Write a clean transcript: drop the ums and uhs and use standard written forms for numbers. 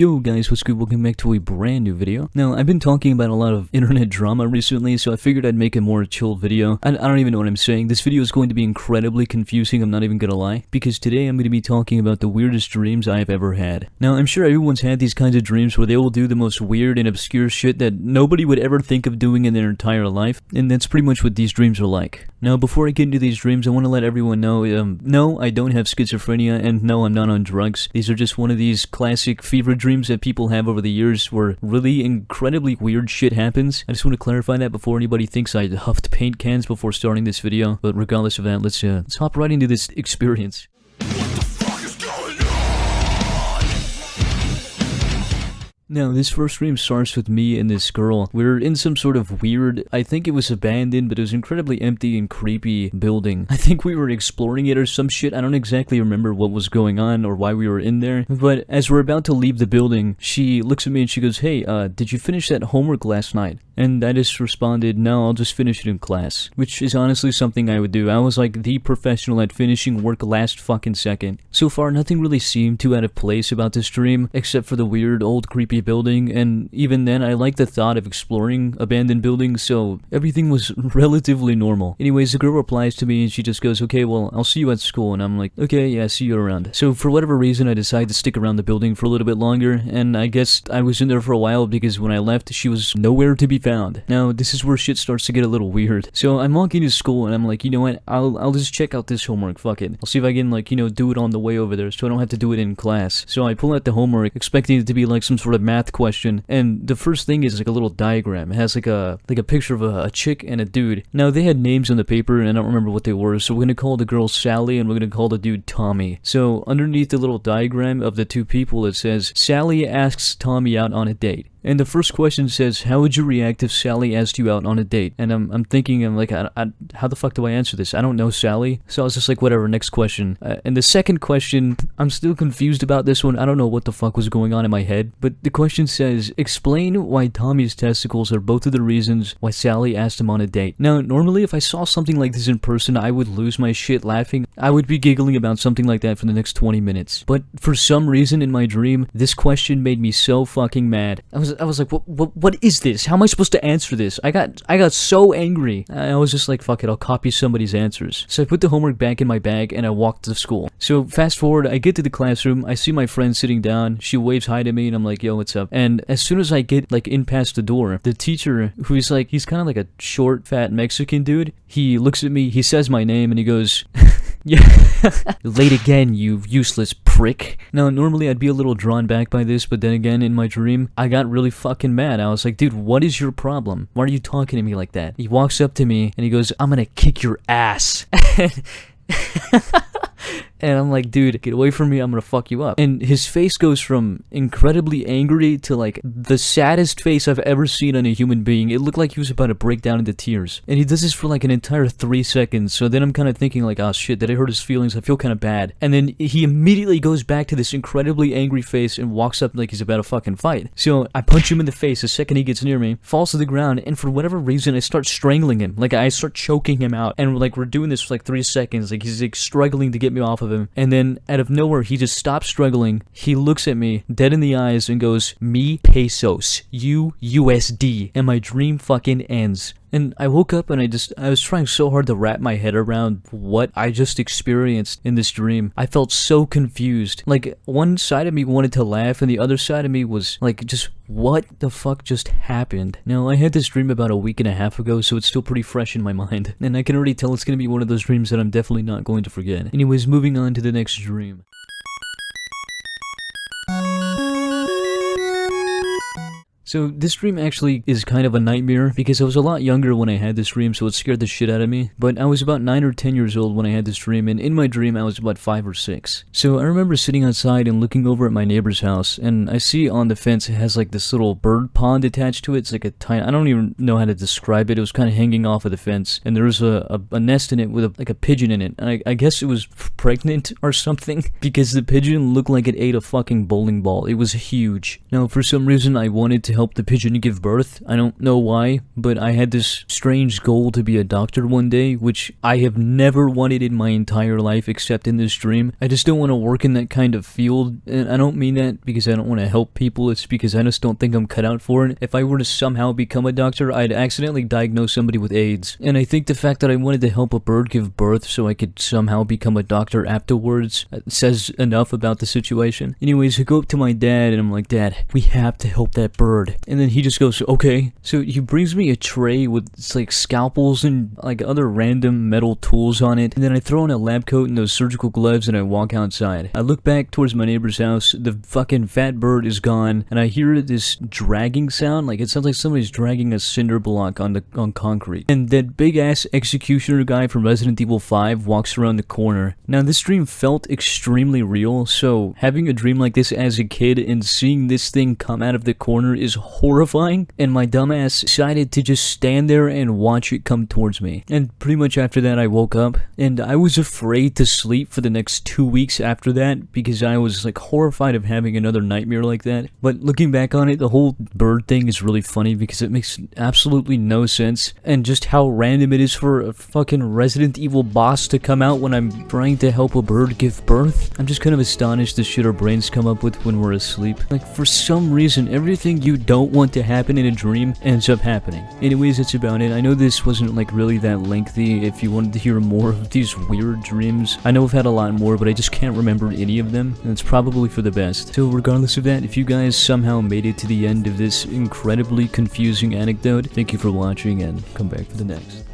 Yo guys, what's good? Welcome back to a brand new video. Now, I've been talking about a lot of internet drama recently, so I figured I'd make a more chill video. I don't even know what I'm saying. This video is going to be incredibly confusing, I'm not even gonna lie, because today I'm going to be talking about the weirdest dreams I've ever had. Now, I'm sure everyone's had these kinds of dreams where they will do the most weird and obscure shit that nobody would ever think of doing in their entire life, and that's pretty much what these dreams are like. Now, before I get into these dreams, I want to let everyone know, no, I don't have schizophrenia, and no, I'm not on drugs. These are just one of these classic fever dreams that people have over the years where really incredibly weird shit happens. I just want to clarify that before anybody thinks I huffed paint cans before starting this video, but regardless of that, let's hop right into this experience. Now, this first dream starts with me and this girl. We're in some sort of weird, I think it was abandoned, but it was incredibly empty and creepy building. I think we were exploring it or some shit. I don't exactly remember what was going on or why we were in there. But as we're about to leave the building, she looks at me and she goes, "Hey, did you finish that homework last night?" And I just responded, "No, I'll just finish it in class." Which is honestly something I would do. I was like the professional at finishing work last fucking second. So far, nothing really seemed too out of place about this dream, except for the weird old creepy building, and even then I like the thought of exploring abandoned buildings, so everything was relatively normal. Anyways, the girl replies to me and she just goes, "Okay, well, I'll see you at school," and I'm like, "Okay, yeah, see you around." So for whatever reason, I decided to stick around the building for a little bit longer, and I guess I was in there for a while because when I left, she was nowhere to be found. Now, this is where shit starts to get a little weird. So I'm walking to school and I'm like, you know what, I'll just check out this homework, fuck it. I'll see if I can, like, do it on the way over there so I don't have to do it in class. So I pull out the homework, expecting it to be like some sort of math question, and the first thing is like a little diagram. It has like a picture of a chick and a dude. Now, they had names on the paper and I don't remember what they were, so we're gonna call the girl Sally and we're gonna call the dude Tommy. So underneath the little diagram of the two people, it says, "Sally asks Tommy out on a date." And the first question says, "How would you react if Sally asked you out on a date?" And I'm thinking, how the fuck do I answer this? I don't know Sally. So I was just like, whatever, next question. And the second question, I'm still confused about this one. I don't know what the fuck was going on in my head. But the question says, "Explain why Tommy's testicles are both of the reasons why Sally asked him on a date." Now, normally if I saw something like this in person, I would lose my shit laughing. I would be giggling about something like that for the next 20 minutes. But for some reason in my dream, this question made me so fucking mad. I was like, what is this? How am I supposed to answer this? I got so angry. I was just like, fuck it, I'll copy somebody's answers. So I put the homework back in my bag and I walked to school. So fast forward, I get to the classroom, I see my friend sitting down, she waves hi to me and I'm like, "Yo, what's up?" And as soon as I get like in past the door, the teacher, who's like, he's kind of like a short, fat Mexican dude, he looks at me, he says my name and he goes, "Yeah, late again, you useless prick." Now, normally I'd be a little drawn back by this, but then again, in my dream, I got really fucking mad. I was like, "Dude, what is your problem? Why are you talking to me like that?" He walks up to me and he goes, "I'm gonna kick your ass." And I'm like, "Dude, get away from me, I'm gonna fuck you up." And his face goes from incredibly angry to like the saddest face I've ever seen on a human being. It looked like he was about to break down into tears. And he does this for like an entire 3 seconds. So then I'm kind of thinking like, "Oh shit, did I hurt his feelings? I feel kind of bad." And then he immediately goes back to this incredibly angry face and walks up like he's about to fucking fight. So I punch him in the face the second he gets near me, falls to the ground, and for whatever reason I start strangling him. Like I start choking him out. And like we're doing this for like 3 seconds. Like he's like struggling to get me off of him, and then out of nowhere he just stops struggling. He looks at me dead in the eyes and goes, "Me pesos, you USD," and my dream fucking ends. And I woke up and I was trying so hard to wrap my head around what I just experienced in this dream. I felt so confused. Like, one side of me wanted to laugh and the other side of me was like, just what the fuck just happened? Now, I had this dream about a week and a half ago, so it's still pretty fresh in my mind. And I can already tell it's gonna be one of those dreams that I'm definitely not going to forget. Anyways, moving on to the next dream. So this dream actually is kind of a nightmare because I was a lot younger when I had this dream, so it scared the shit out of me. But I was about 9 or 10 years old when I had this dream, and in my dream I was about 5 or 6. So I remember sitting outside and looking over at my neighbor's house, and I see on the fence it has like this little bird pond attached to it. It's like a tiny, I don't even know how to describe it. It was kind of hanging off of the fence, and there was a nest in it with like a pigeon in it. And I guess it was pregnant or something because the pigeon looked like it ate a fucking bowling ball. It was huge. Now, for some reason I wanted to help the pigeon give birth. I don't know why, but I had this strange goal to be a doctor one day, which I have never wanted in my entire life except in this dream. I just don't want to work in that kind of field, and I don't mean that because I don't want to help people, it's because I just don't think I'm cut out for it. If I were to somehow become a doctor, I'd accidentally diagnose somebody with AIDS. And I think the fact that I wanted to help a bird give birth so I could somehow become a doctor afterwards says enough about the situation. Anyways, I go up to my dad and I'm like, Dad, we have to help that bird. And then he just goes, okay. So he brings me a tray with like scalpels and like other random metal tools on it. And then I throw on a lab coat and those surgical gloves and I walk outside. I look back towards my neighbor's house. The fucking fat bird is gone. And I hear this dragging sound. Like it sounds like somebody's dragging a cinder block on concrete. And that big ass executioner guy from Resident Evil 5 walks around the corner. Now this dream felt extremely real. So having a dream like this as a kid and seeing this thing come out of the corner is horrifying. And my dumbass decided to just stand there and watch it come towards me. And pretty much after that I woke up and I was afraid to sleep for the next 2 weeks after that because I was like horrified of having another nightmare like that. But looking back on it, the whole bird thing is really funny because it makes absolutely no sense, and just how random it is for a fucking Resident Evil boss to come out when I'm trying to help a bird give birth. I'm just kind of astonished the shit our brains come up with when we're asleep. Like for some reason everything you don't want to happen in a dream ends up happening. Anyways, that's about it. I know this wasn't like really that lengthy. If you wanted to hear more of these weird dreams, I know I've had a lot more, but I just can't remember any of them, and it's probably for the best. So regardless of that, if you guys somehow made it to the end of this incredibly confusing anecdote, thank you for watching and come back for the next.